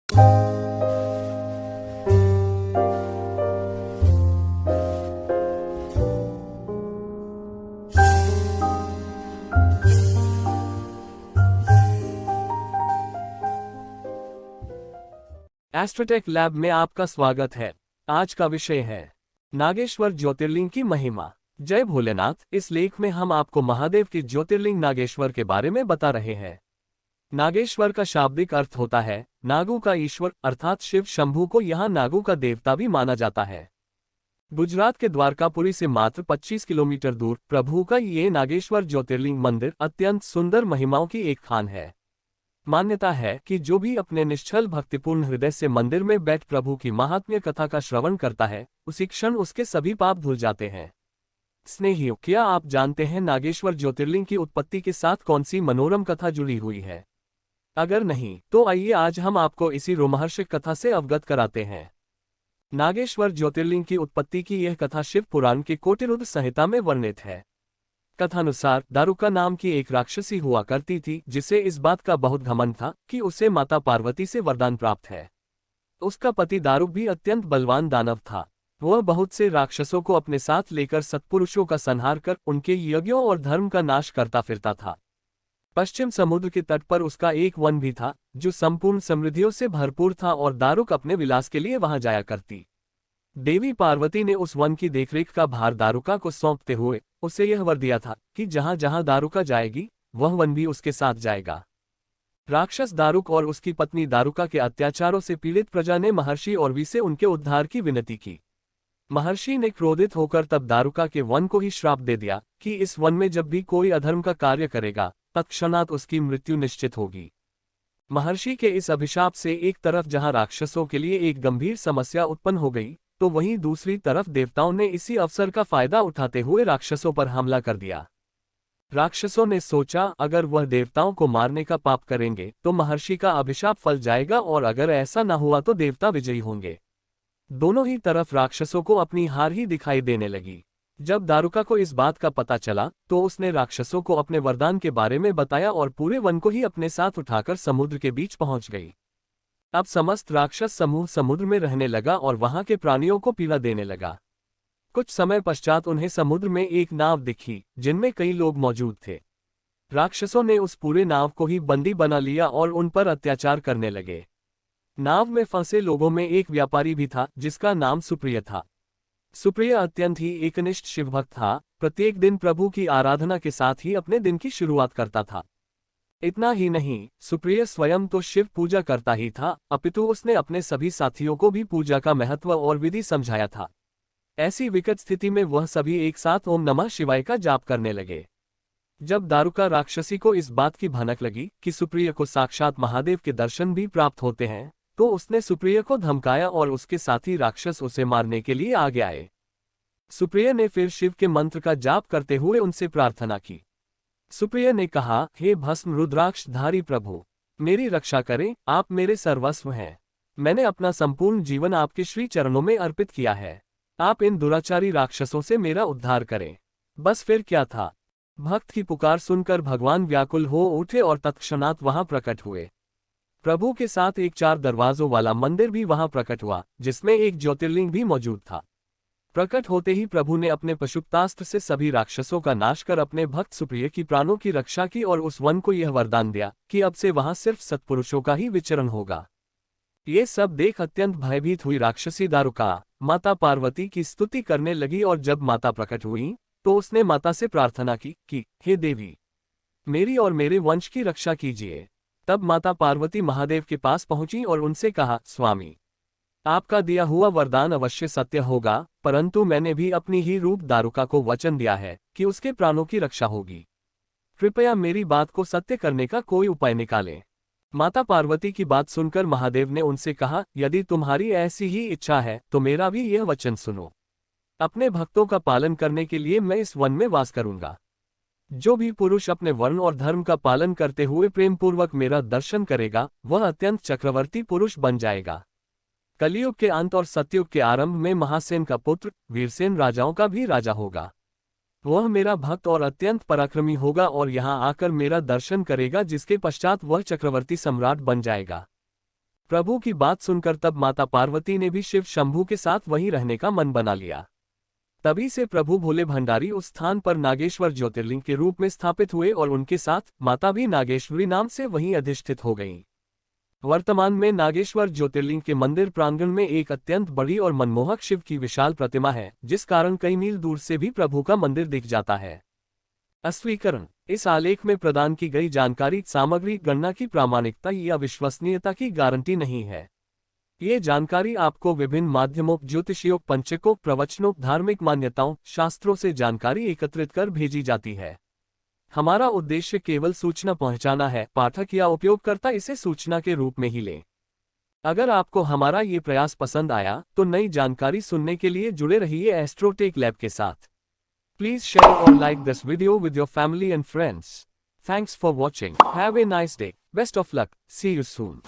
एस्ट्रोटेक lab में आपका स्वागत है। आज का विषय है नागेश्वर ज्योतिर्लिंग की महिमा। जय भोलेनाथ। इस लेख में हम आपको महादेव के ज्योतिर्लिंग नागेश्वर के बारे में बता रहे हैं। नागेश्वर का शाब्दिक अर्थ होता है नागों का ईश्वर, अर्थात शिव शंभू को यहाँ नागों का देवता भी माना जाता है। गुजरात के द्वारकापुरी से मात्र 25 किलोमीटर दूर प्रभु का ये नागेश्वर ज्योतिर्लिंग मंदिर अत्यंत सुंदर महिमाओं की एक खान है। मान्यता है कि जो भी अपने निश्चल भक्तिपूर्ण हृदय से मंदिर में बैठ प्रभु की महात्म्य कथा का श्रवण करता है, उसी क्षण उसके सभी पाप धुल जाते हैं। स्नेहियों, क्या आप जानते हैं नागेश्वर ज्योतिर्लिंग की उत्पत्ति के साथ कौन सी मनोरम कथा जुड़ी हुई है? अगर नहीं, तो आइए आज हम आपको इसी रोमहर्षक कथा से अवगत कराते हैं। नागेश्वर ज्योतिर्लिंग की उत्पत्ति की यह कथा शिव पुराण के कोटिरुद्र संहिता में वर्णित है। कथानुसार दारुका नाम की एक राक्षसी हुआ करती थी, जिसे इस बात का बहुत घमंड था कि उसे माता पार्वती से वरदान प्राप्त है। उसका पति दारुक भी अत्यंत बलवान दानव था। वह बहुत से राक्षसों को अपने साथ लेकर सत्पुरुषों का संहार कर उनके यज्ञों और धर्म का नाश करता फिरता था। पश्चिम समुद्र के तट पर उसका एक वन भी था, जो संपूर्ण समृद्धियों से भरपूर था, और दारुक अपने विलास के लिए वहां जाया करती। देवी पार्वती ने उस वन की देखरेख का भार दारुका को सौंपते हुए उसे यह वर दिया था कि जहां जहां दारुका जाएगी, वह वन भी उसके साथ जाएगा। राक्षस दारुक और उसकी पत्नी दारुका के अत्याचारों से पीड़ित प्रजा ने महर्षि औरवी से उनके उद्धार की विनती की। महर्षि ने क्रोधित होकर तब दारुका के वन को ही श्राप दे दिया कि इस वन में जब भी कोई अधर्म का कार्य करेगा, तत्क्षणात उसकी मृत्यु निश्चित होगी। महर्षि के इस अभिशाप से एक तरफ जहां राक्षसों के लिए एक गंभीर समस्या उत्पन्न हो गई, तो वहीं दूसरी तरफ देवताओं ने इसी अवसर का फायदा उठाते हुए राक्षसों पर हमला कर दिया। राक्षसों ने सोचा अगर वह देवताओं को मारने का पाप करेंगे तो महर्षि का अभिशाप फल जाएगा, और अगर ऐसा न हुआ तो देवता विजयी होंगे। दोनों ही तरफ राक्षसों को अपनी हार ही दिखाई देने लगी। जब दारुका को इस बात का पता चला तो उसने राक्षसों को अपने वरदान के बारे में बताया और पूरे वन को ही अपने साथ उठाकर समुद्र के बीच पहुंच गई। अब समस्त राक्षस समूह समुद्र में रहने लगा और वहां के प्राणियों को पीड़ा देने लगा। कुछ समय पश्चात उन्हें समुद्र में एक नाव दिखी, जिनमें कई लोग मौजूद थे। राक्षसों ने उस पूरे नाव को ही बंदी बना लिया और उन पर अत्याचार करने लगे। नाव में फंसे लोगों में एक व्यापारी भी था, जिसका नाम सुप्रिय था। सुप्रिय अत्यंत ही एकनिष्ठ शिवभक्त था। प्रत्येक दिन प्रभु की आराधना के साथ ही अपने दिन की शुरुआत करता था। इतना ही नहीं, सुप्रिय स्वयं तो शिव पूजा करता ही था, अपितु उसने अपने सभी साथियों को भी पूजा का महत्व और विधि समझाया था। ऐसी विकट स्थिति में वह सभी एक साथ ओम नमः शिवाय का जाप करने लगे। जब दारुका राक्षसी को इस बात की भनक लगी कि सुप्रिय को साक्षात महादेव के दर्शन भी प्राप्त होते हैं, तो उसने सुप्रिय को धमकाया और उसके साथी राक्षस उसे मारने के लिए आगे आए। सुप्रिय ने फिर शिव के मंत्र का जाप करते हुए उनसे प्रार्थना की। सुप्रिय ने कहा, हे भस्म रुद्राक्षधारी प्रभु, मेरी रक्षा करें, आप मेरे सर्वस्व हैं। मैंने अपना संपूर्ण जीवन आपके श्री चरणों में अर्पित किया है। आप इन दुराचारी राक्षसों से मेरा उद्धार करें। बस फिर क्या था, भक्त की पुकार सुनकर भगवान व्याकुल हो उठे और तत्क्षणात वहां प्रकट हुए। प्रभु के साथ एक 4 दरवाजों वाला मंदिर भी वहां प्रकट हुआ, जिसमें एक ज्योतिर्लिंग भी मौजूद था। प्रकट होते ही प्रभु ने अपने पशुपतास्त्र से सभी राक्षसों का नाश कर अपने भक्त सुप्रिय की प्राणों की रक्षा की और उस वन को यह वरदान दिया कि अब से वहां सिर्फ सत्पुरुषों का ही विचरण होगा। ये सब देख अत्यंत भयभीत हुई राक्षसी दारुका माता पार्वती की स्तुति करने लगी, और जब माता प्रकट हुई तो उसने माता से प्रार्थना की कि हे देवी, मेरी और मेरे वंश की रक्षा कीजिए। तब माता पार्वती महादेव के पास पहुंची और उनसे कहा, स्वामी, आपका दिया हुआ वरदान अवश्य सत्य होगा, परंतु मैंने भी अपनी ही रूप दारुका को वचन दिया है कि उसके प्राणों की रक्षा होगी। कृपया मेरी बात को सत्य करने का कोई उपाय निकालें। माता पार्वती की बात सुनकर महादेव ने उनसे कहा, यदि तुम्हारी ऐसी ही इच्छा है तो मेरा भी यह वचन सुनो। अपने भक्तों का पालन करने के लिए मैं इस वन में वास करूंगा। जो भी पुरुष अपने वर्ण और धर्म का पालन करते हुए प्रेमपूर्वक मेरा दर्शन करेगा, वह अत्यंत चक्रवर्ती पुरुष बन जाएगा। कलियुग के अंत और सतयुग के आरंभ में महासेन का पुत्र वीरसेन राजाओं का भी राजा होगा। वह मेरा भक्त और अत्यंत पराक्रमी होगा और यहाँ आकर मेरा दर्शन करेगा, जिसके पश्चात वह चक्रवर्ती सम्राट बन जाएगा। प्रभु की बात सुनकर तब माता पार्वती ने भी शिव शंभू के साथ वहीं रहने का मन बना लिया। तभी से प्रभु भोले भंडारी उस स्थान पर नागेश्वर ज्योतिर्लिंग के रूप में स्थापित हुए और उनके साथ माता भी नागेश्वरी नाम से वहीं अधिष्ठित हो गईं। वर्तमान में नागेश्वर ज्योतिर्लिंग के मंदिर प्रांगण में एक अत्यंत बड़ी और मनमोहक शिव की विशाल प्रतिमा है, जिस कारण कई मील दूर से भी प्रभु का मंदिर दिख जाता है। अस्वीकरण: इस आलेख में प्रदान की गई जानकारी सामग्री गणना की प्रामाणिकता या विश्वसनीयता की गारंटी नहीं है। ये जानकारी आपको विभिन्न माध्यमों, ज्योतिषियों, पंचकों, प्रवचनों, धार्मिक मान्यताओं, शास्त्रों से जानकारी एकत्रित कर भेजी जाती है। हमारा उद्देश्य केवल सूचना पहुंचाना है, पाठक या उपयोगकर्ता इसे सूचना के रूप में ही लें। अगर आपको हमारा ये प्रयास पसंद आया तो नई जानकारी सुनने के लिए जुड़े रहिए एस्ट्रोटेक लैब के साथ। Please share or like this video with your family and friends. Thanks for watching. Have a nice day. Best of luck. See you soon.